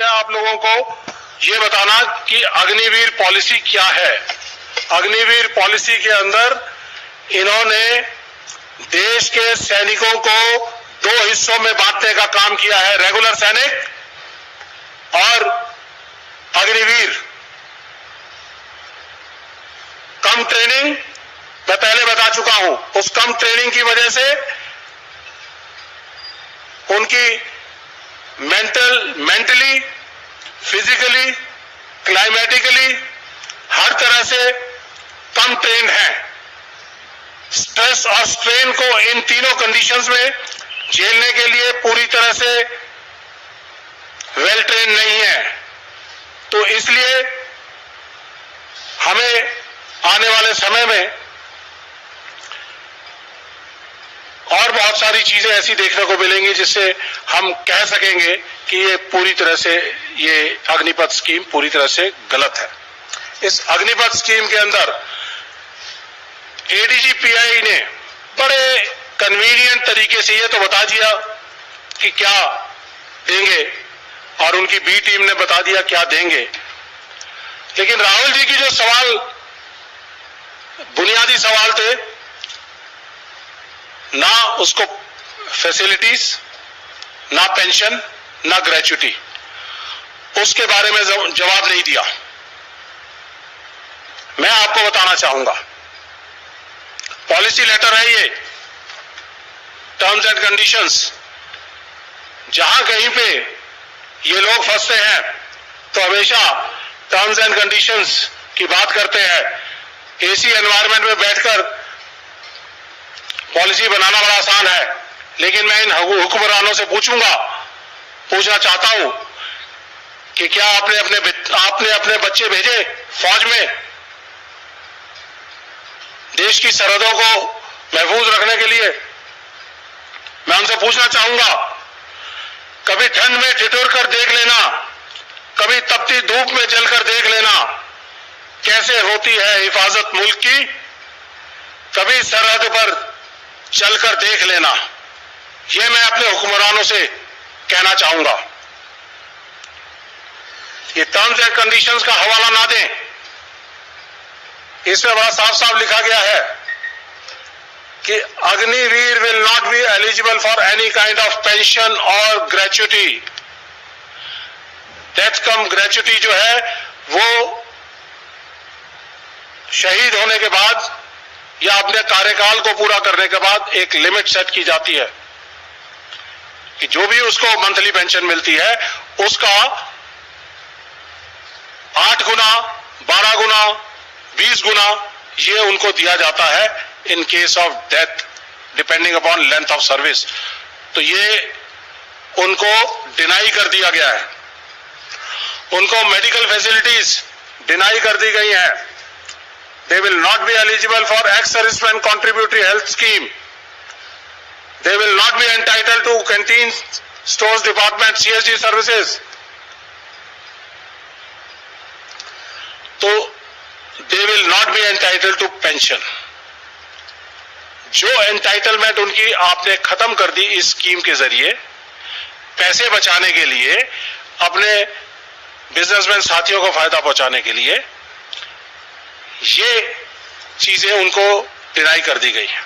आप लोगों को ये बताना कि अग्निवीर पॉलिसी क्या है। अग्निवीर पॉलिसी के अंदर इन्होंने देश के सैनिकों को दो हिस्सों में बांटने का काम किया है, रेगुलर सैनिक और अग्निवीर। कम ट्रेनिंग मैं पहले बता चुका हूं, उस कम ट्रेनिंग की वजह से उनकी मेंटली, फिजिकली, क्लाइमेटिकली हर तरह से कम ट्रेन है। स्ट्रेस और स्ट्रेन को इन तीनों कंडीशंस में झेलने के लिए पूरी तरह से वेल ट्रेन नहीं है। तो इसलिए हमें आने वाले समय में और बहुत सारी चीजें ऐसी देखने को मिलेंगी जिससे हम कह सकेंगे कि ये पूरी तरह से, ये अग्निपथ स्कीम पूरी तरह से गलत है। इस अग्निपथ स्कीम के अंदर एडीजीपीआई ने बड़े कन्वीनियंट तरीके से ये तो बता दिया कि क्या देंगे और उनकी बी टीम ने बता दिया क्या देंगे, लेकिन राहुल जी की जो सवाल, बुनियादी सवाल थे, ना उसको फैसिलिटीज, ना पेंशन, ना ग्रेच्युटी, उसके बारे में जवाब नहीं दिया। मैं आपको बताना चाहूंगा, पॉलिसी लेटर है ये, टर्म्स एंड कंडीशंस। जहां कहीं पे ये लोग फंसते हैं तो हमेशा टर्म्स एंड कंडीशंस की बात करते हैं। एसी एनवायरनमेंट में बैठकर पॉलिसी बनाना बड़ा आसान है, लेकिन मैं इन हुक्मरानों से पूछना चाहता हूं कि क्या आपने अपने बच्चे भेजे फौज में देश की सरहदों को महफूज रखने के लिए? मैं उनसे पूछना चाहूंगा, कभी ठंड में ठिठुर कर देख लेना, कभी तपती धूप में जलकर देख लेना कैसे होती है हिफाजत मुल्क की, कभी सरहद पर चलकर देख लेना। यह मैं अपने हुक्मरानों से कहना चाहूंगा। ये टर्म्स एंड कंडीशंस का हवाला ना दें, इसमें बड़ा साफ साफ लिखा गया है कि Agniveer will not be eligible for any kind of pension और ग्रेच्युटी। डेथ कम ग्रेच्युटी जो है वो शहीद होने के बाद या अपने कार्यकाल को पूरा करने के बाद एक लिमिट सेट की जाती है कि जो भी उसको मंथली पेंशन मिलती है उसका 8 गुना, 12 गुना, 20 गुना ये उनको दिया जाता है in case of death, depending upon length of service. तो ये उनको डिनाई कर दिया गया है। उनको मेडिकल फैसिलिटीज डिनाई कर दी गई हैं। They will not be eligible for ex-serviceman contributory health scheme. They will not be entitled to canteen, stores department, CSD services. तो they will not be entitled to pension. जो entitlement उनकी आपने खत्म कर दी इस स्कीम के जरिए, पैसे बचाने के लिए, अपने बिजनेसमैन साथियों को फायदा पहुंचाने के लिए, ये चीजें उनको डिनाई कर दी गई है।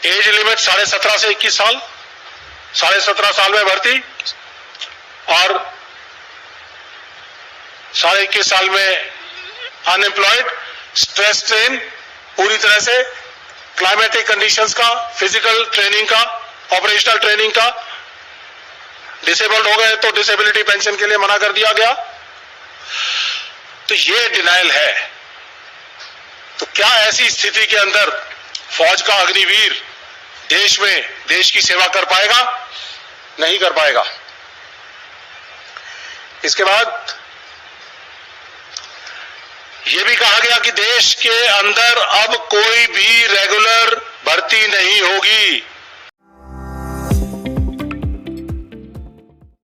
एज लिमिट 17.5 से 21 साल, 17.5 साल में भर्ती और 21.5 साल में अनएम्प्लॉयड, स्ट्रेस ट्रेन पूरी तरह से, क्लाइमेटिक कंडीशंस का, फिजिकल ट्रेनिंग का, ऑपरेशनल ट्रेनिंग का, डिसेबल्ड हो गए तो डिसेबिलिटी पेंशन के लिए मना कर दिया गया। तो ये डिनाइल है। तो क्या ऐसी स्थिति के अंदर फौज का अग्निवीर देश में देश की सेवा कर पाएगा? नहीं कर पाएगा। इसके बाद यह भी कहा गया कि देश के अंदर अब कोई भी रेगुलर भर्ती नहीं होगी।